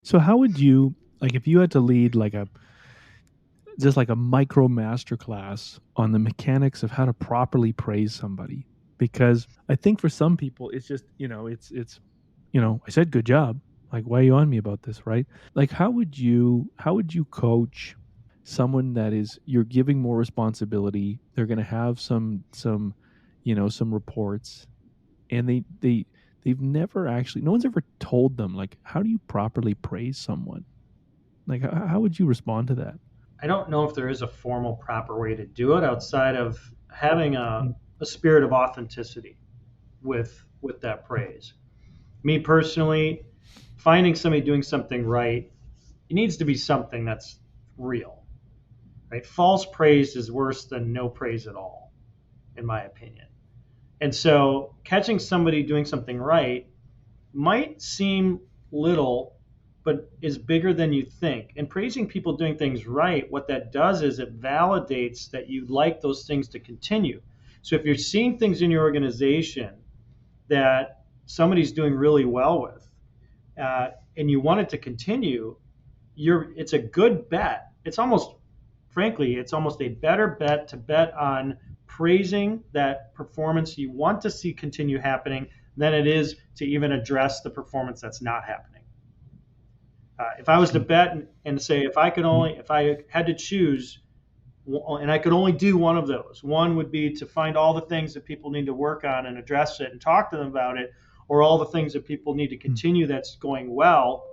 So how would you, like, if you had to lead like a just like a micro master class on the mechanics of how to properly praise somebody? Because I think for some people it's just, I said good job. Like, why are you on me about this, right? Like, how would you coach someone that is, you're giving more responsibility, they're going to have some reports, and they've never actually, no one's ever told them, like, how do you properly praise someone? Like, how would you respond to that? I don't know if there is a formal, proper way to do it outside of having Mm, a spirit of authenticity with that praise. Me personally, finding somebody doing something right, it needs to be something that's real, right? False praise is worse than no praise at all, in my opinion. And so catching somebody doing something right might seem little, but is bigger than you think. And praising people doing things right, what that does is it validates that you like those things to continue. So if you're seeing things in your organization that somebody's doing really well with, and you want it to continue, it's a good bet. It's almost, frankly, it's almost a better bet to bet on praising that performance you want to see continue happening than it is to even address the performance that's not happening. If I was to mm, bet and say mm, if I had to choose, and I could only do one of those, one would be to find all the things that people need to work on and address it and talk to them about it, or all the things that people need to mm, continue that's going well,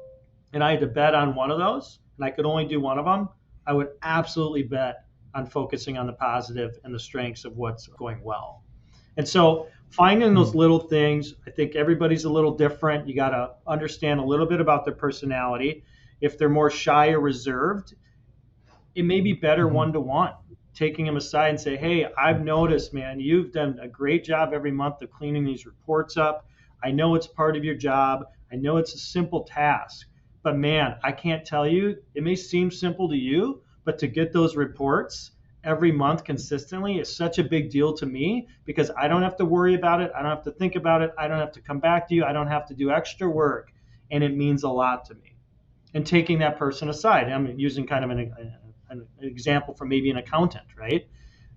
and I had to bet on one of those, and I could only do one of them, I would absolutely bet on focusing on the positive and the strengths of what's going well. And so finding those mm, little things, I think everybody's a little different. You got to understand a little bit about their personality. If they're more shy or reserved, it may be better mhm, one to one, taking them aside and say, hey, I've noticed, man, you've done a great job every month of cleaning these reports up. I know it's part of your job. I know it's a simple task, but man, I can't tell you, it may seem simple to you, but to get those reports every month consistently is such a big deal to me because I don't have to worry about it. I don't have to think about it. I don't have to come back to you. I don't have to do extra work. And it means a lot to me. And taking that person aside, I'm using kind of an example from maybe an accountant, right?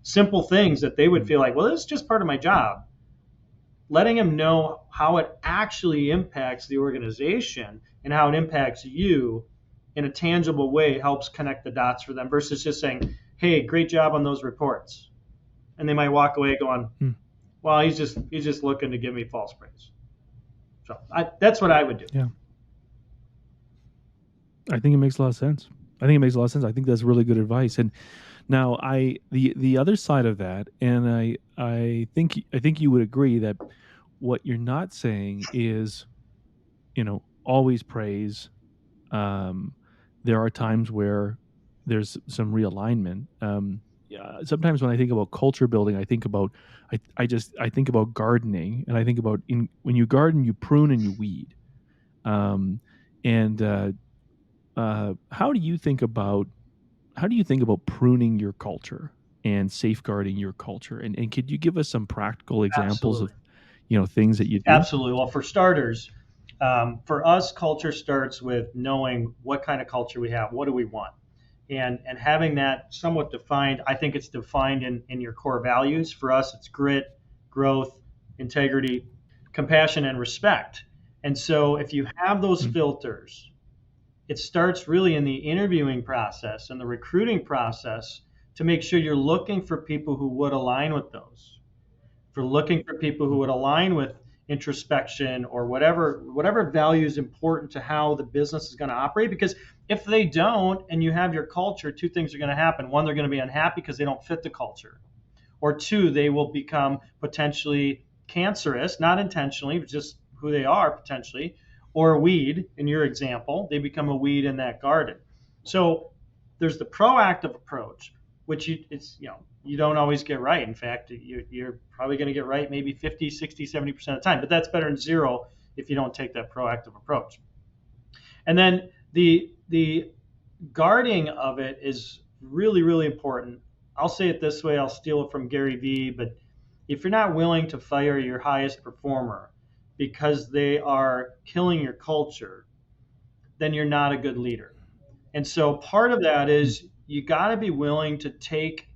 Simple things that they would mm. feel like, well, this is just part of my job. Letting them know how it actually impacts the organization and how it impacts you in a tangible way helps connect the dots for them versus just saying, hey, great job on those reports. And they might walk away going, Mm. well, he's just looking to give me false praise. So that's what I would do. Yeah, I think it makes a lot of sense. I think it makes a lot of sense. I think that's really good advice. And now, the other side of that, and I think you would agree that what you're not saying is, always praise. Um, there are times where there's some realignment. Yeah, sometimes when I think about culture building, I think about gardening, and I think about, when you garden, you prune and you weed. Um, and how do you think about pruning your culture and safeguarding your culture? And could you give us some practical examples of, Absolutely. things that you do? Absolutely. Well, for starters, for us, culture starts with knowing what kind of culture we have. What do we want? And having that somewhat defined, I think it's defined in your core values. For us, it's grit, growth, integrity, compassion, and respect. And so if you have those Mm, filters, it starts really in the interviewing process and the recruiting process to make sure you're looking for people who would align with those, for looking for people who mm, would align with introspection or whatever value is important to how the business is going to operate. Because if they don't and you have your culture, two things are going to happen. One, they're going to be unhappy because they don't fit the culture, or two, they will become potentially cancerous, not intentionally, but just who they are potentially, or a weed in your example, they become a weed in that garden. So there's the proactive approach, which you don't always get right. In fact, you're probably going to get right maybe 50, 60, 70% of the time, but that's better than zero if you don't take that proactive approach. And then the guarding of it is really, really important. I'll say it this way, I'll steal it from Gary Vee, but if you're not willing to fire your highest performer because they are killing your culture, then you're not a good leader. And so part of that is you got to be willing to take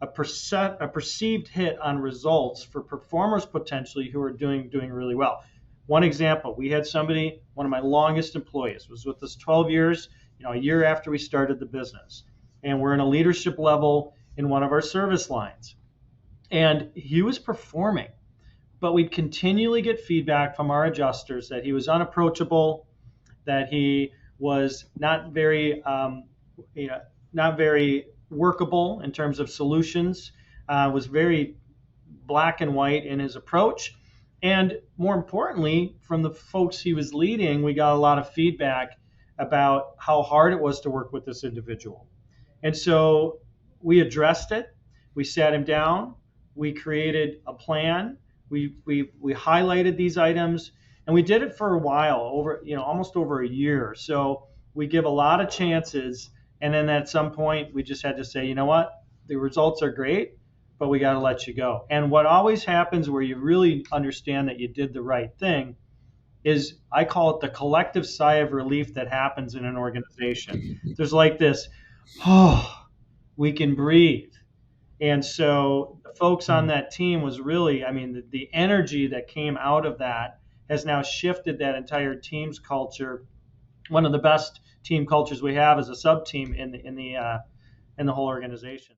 a perceived hit on results for performers potentially who are doing really well. One example, we had somebody, one of my longest employees, was with us 12 years, a year after we started the business, and we're in a leadership level in one of our service lines, and he was performing, but we'd continually get feedback from our adjusters that he was unapproachable, that he was you know, not very workable in terms of solutions, was very black and white in his approach. And more importantly, from the folks he was leading, we got a lot of feedback about how hard it was to work with this individual. And so we addressed it. We sat him down. We created a plan. We highlighted these items, and we did it for a while, over almost over a year. So we give a lot of chances, and then at some point we just had to say, you know what, the results are great, but we got to let you go. And what always happens where you really understand that you did the right thing is, I call it the collective sigh of relief that happens in an organization. There's like this, oh, we can breathe. And so the folks on Mm. that team was really, I mean, the energy that came out of that has now shifted that entire team's culture. One of the best team cultures we have is a sub team in the whole organization.